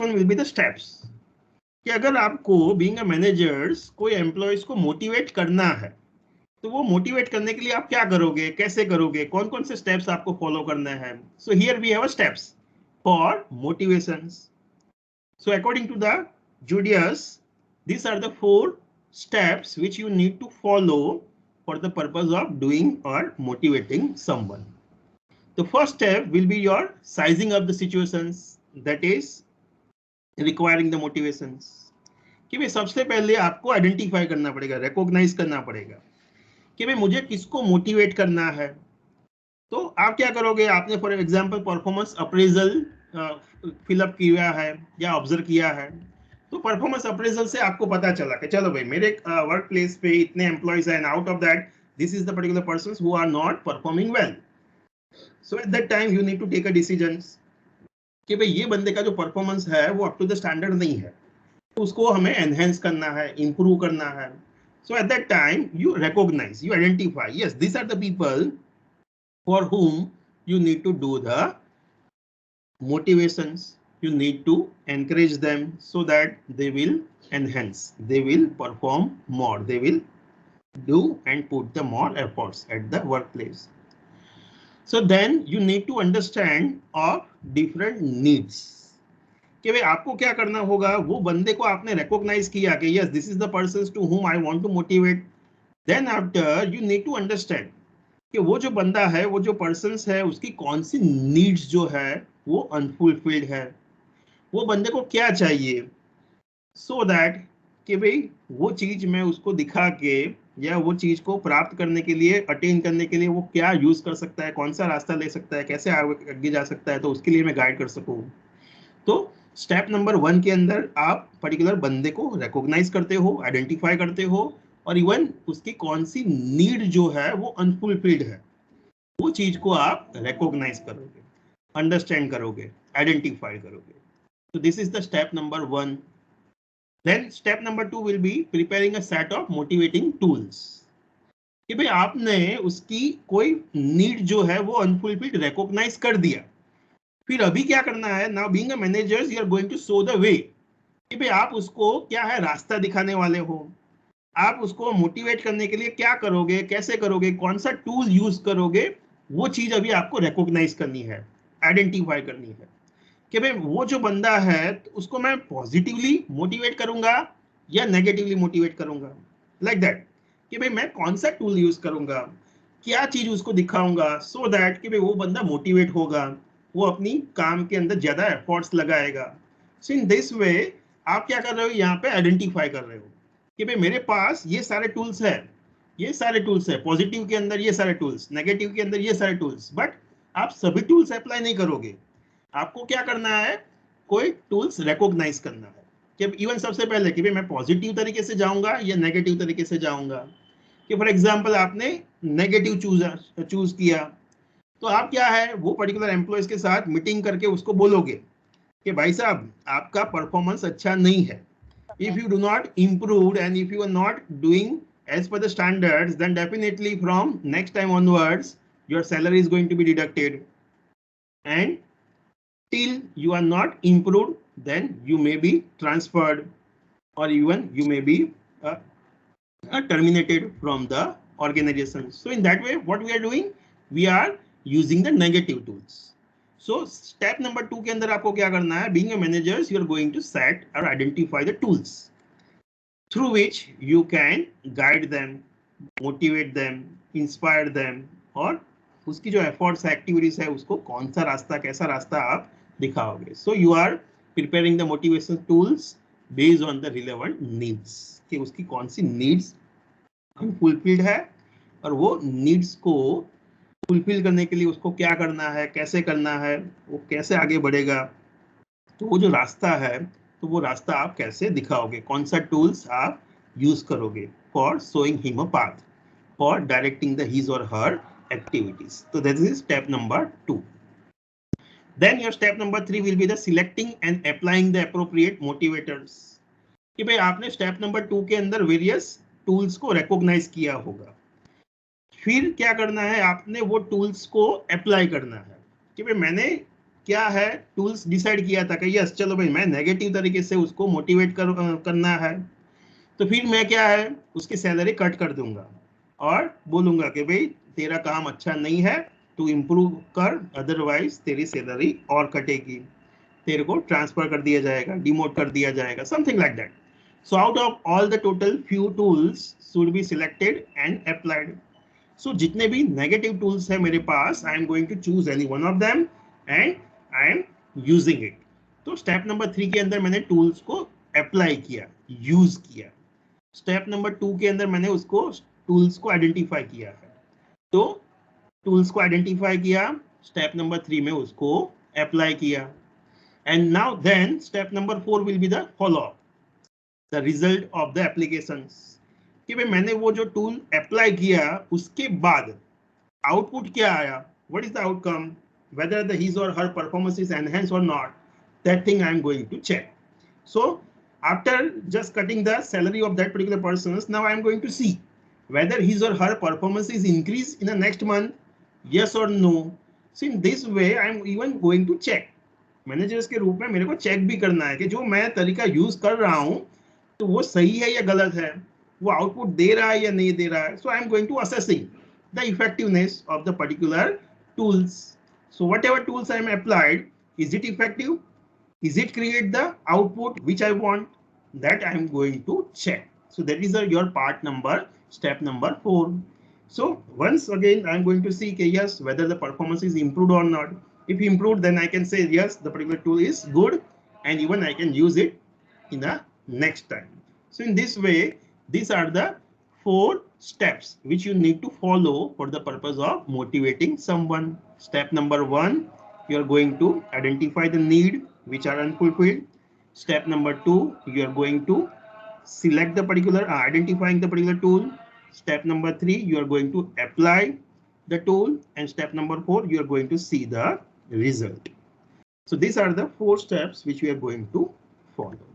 One will be the steps कि अगर आपको बीइंग अ मैनेजर्स कोई एम्प्लॉयज को मोटिवेट करना है तो वो मोटिवेट करने के लिए आप क्या करोगे, कैसे करोगे, कौन कौन से स्टेप्स आपको फॉलो करना है. So here we have a steps for motivations. So according to the Judaeus, these are the 4 steps which you need to follow for the purpose of doing or motivating someone. The first step will be your sizing up the situations that is requiring the motivations. कि भाई सबसे पहले आपको identify करना पड़ेगा, recognise करना पड़ेगा कि भाई मुझे किसको मोटिवेट करना है. तो आप क्या करोगे, आपने for example performance appraisal fill up किया है या ऑब्जर्व किया है. तो परफॉर्मेंस अप्रेजल से आपको पता चला कि चलो भाई मेरे वर्क प्लेस पे इतने एम्प्लॉयज हैं and out of that this is the particular persons who are not performing well. So at that time you need to take a decisions कि भाई ये बंदे का जो परफॉर्मेंस है वो अप टू द स्टैंडर्ड नहीं है, तो उसको हमें एनहेंस करना है, इंप्रूव करना है. So at that time you recognize, you identify, yes this are the people for whom you need to do the motivations. You need to encourage them so that they will enhance, they will perform more, they will do and put the more efforts at the workplace. So then you need to understand of different needs कि भाई आपको क्या करना होगा. वो बंदे को आपने recognize किया कि yes this is the persons to whom I want to motivate. Then after you need to understand कि वो जो बंदा है, वो जो पर्सन्स है, उसकी कौन सी नीड्स जो है वो अनफुलफिल्ड है, वो बंदे को क्या चाहिए, सो दैट कि भाई वो चीज मैं उसको दिखा के या वो चीज को प्राप्त करने के लिए, अटेन करने के लिए वो क्या यूज कर सकता है, कौन सा रास्ता ले सकता है, कैसे आगे जा सकता है, तो उसके लिए मैं गाइड कर सकूं. तो स्टेप नंबर 1 के अंदर आप पर्टिकुलर बंदे को रिकॉग्नाइज करते हो, आइडेंटिफाई करते हो और इवन उसकी कौन सी नीड जो है वो अनफुलफिल्ड है वो चीज को आप रिकॉग्नाइज करोगे, अंडरस्टैंड करोगे, आइडेंटिफाई करोगे. तो this is the step number 1. Then step number 2 will be preparing a set of motivating tools कि भाई आपने उसकी कोई नीड जो है वो अनफुलफिल्ड रिकॉग्नाइज कर दिया. फिर अभी क्या करना है, now being a managers you are going to show the way कि भाई आप उसको क्या है रास्ता दिखाने वाले हो. आप उसको मोटिवेट करने के लिए क्या करोगे, कैसे करोगे, कौन सा टूल यूज करोगे, वो चीज अभी आपको रिकॉग्नाइज करनी है, आइडेंटिफाई करनी है कि भाई वो जो बंदा है तो उसको मैं पॉजिटिवली मोटिवेट करूंगा या नेगेटिवली मोटिवेट करूंगा, लाइक दैट कि भाई मैं कौन सा टूल यूज करूंगा, क्या चीज उसको दिखाऊंगा सो दैट कि भाई वो बंदा मोटिवेट होगा, वो अपनी काम के अंदर ज्यादा एफर्ट्स लगाएगा. सो इन दिस वे आप क्या कर रहे हो, यहाँ पे आइडेंटिफाई कर रहे हो कि भाई मेरे पास ये सारे टूल्स है, ये सारे टूल्स है, पॉजिटिव के अंदर ये सारे टूल्स, नेगेटिव के अंदर ये सारे टूल्स, बट आप सभी टूल्स अप्लाई नहीं करोगे. आपको क्या करना है, कोई टूल्स रिकॉग्नाइज करना है कि इवन सबसे पहले कि भाई मैं पॉजिटिव तरीके से जाऊंगा या नेगेटिव तरीके से जाऊंगा. कि फॉर एग्जांपल आपने नेगेटिव चूज किया तो आप क्या है वो पर्टिकुलर एम्प्लॉयज के साथ मीटिंग करके उसको बोलोगे कि भाई साहब आपका परफॉर्मेंस अच्छा नहीं है. If you do not improve and if you are not doing as per the standards, then definitely from next time onwards, your salary is going to be deducted. And till you are not improved, then you may be transferred or even you may be terminated from the organization. So in that way, what we are doing, we are using the negative tools. So step number 2 के अंदर आपको क्या करना है, being a manager, you are going to set or identify the tools through which you can guide them, motivate them, inspire them और उसकी जो efforts activities है उसको कौन सा रास्ता, कैसा रास्ता आप दिखाओगे. So you are preparing the motivation tools based on the relevant needs कि उसकी कौन सी needs unfulfilled है और वो needs को फुलफिल करने के लिए उसको क्या करना है, कैसे करना है, वो कैसे आगे बढ़ेगा. तो वो जो रास्ता है तो वो रास्ता आप कैसे दिखाओगे, कौन सा टूल्स आप यूज करोगे for showing him a path, for directing the his or her activities. तो that is step number 2. Then your step number 3 will be the selecting and applying the appropriate motivators कि भाई आपने step number 2 के अंदर various tools को recognise किया होगा. फिर क्या करना है, आपने वो टूल्स को अप्लाई करना है कि भाई मैंने क्या है, टूल्स डिसाइड किया था कि यस चलो भाई मैं नेगेटिव तरीके से उसको मोटिवेट करना है, तो फिर मैं क्या है उसकी सैलरी कट कर दूंगा और बोलूंगा कि भाई तेरा काम अच्छा नहीं है, तू इम्प्रूव कर, अदरवाइज तेरी सैलरी और कटेगी, तेरे को ट्रांसफर कर दिया जाएगा, डिमोट कर दिया जाएगा, something like that. So out of all the total few tools should be selected and applied. So जितने भी नेगेटिव टूल्स है मेरे पास, I am going to choose any one of them and I am using it. तो step number 3 के अंदर मैंने tools को अप्लाई किया, यूज किया. स्टेप नंबर 2 के अंदर मैंने उसको टूल्स को आइडेंटिफाई किया है. तो टूल्स को आइडेंटिफाई किया, स्टेप नंबर 3 में उसको अप्लाई किया. And now then step number 4 will be the follow up, the result of the applications. कि भाई मैंने वो जो टूल अप्लाई किया उसके बाद आउटपुट क्या आया, what is the outcome, whether the his or her performance is enhanced or not, that thing I am going to check. So after just cutting the salary of that particular person, now I am going to see whether his or her performance is increased in the next month, yes or no. So in this way I am even going to check. Managers के रूप में मेरे को check भी करना है कि जो मैं तरीका यूज कर रहा हूं तो वो सही है या गलत है, वो आउटपुट दे रहा है या नहीं दे रहा है. So I am going to assessing the effectiveness of the particular tools. So whatever tools I am applied, is it effective? Is it create the output which I want? That I am going to check. So that is your part number, step number 4. So once again, I am going to see yes, whether the performance is improved or not. If improved, then I can say yes, the particular tool is good, and even I can use it in the next time. So in this way, these are the 4 steps which you need to follow for the purpose of motivating someone. Step number 1, you are going to identify the need which are unfulfilled. Step number 2, you are going to select the particular identifying the particular tool. Step number 3, you are going to apply the tool, and step number 4, you are going to see the result. So these are the 4 steps which we are going to follow.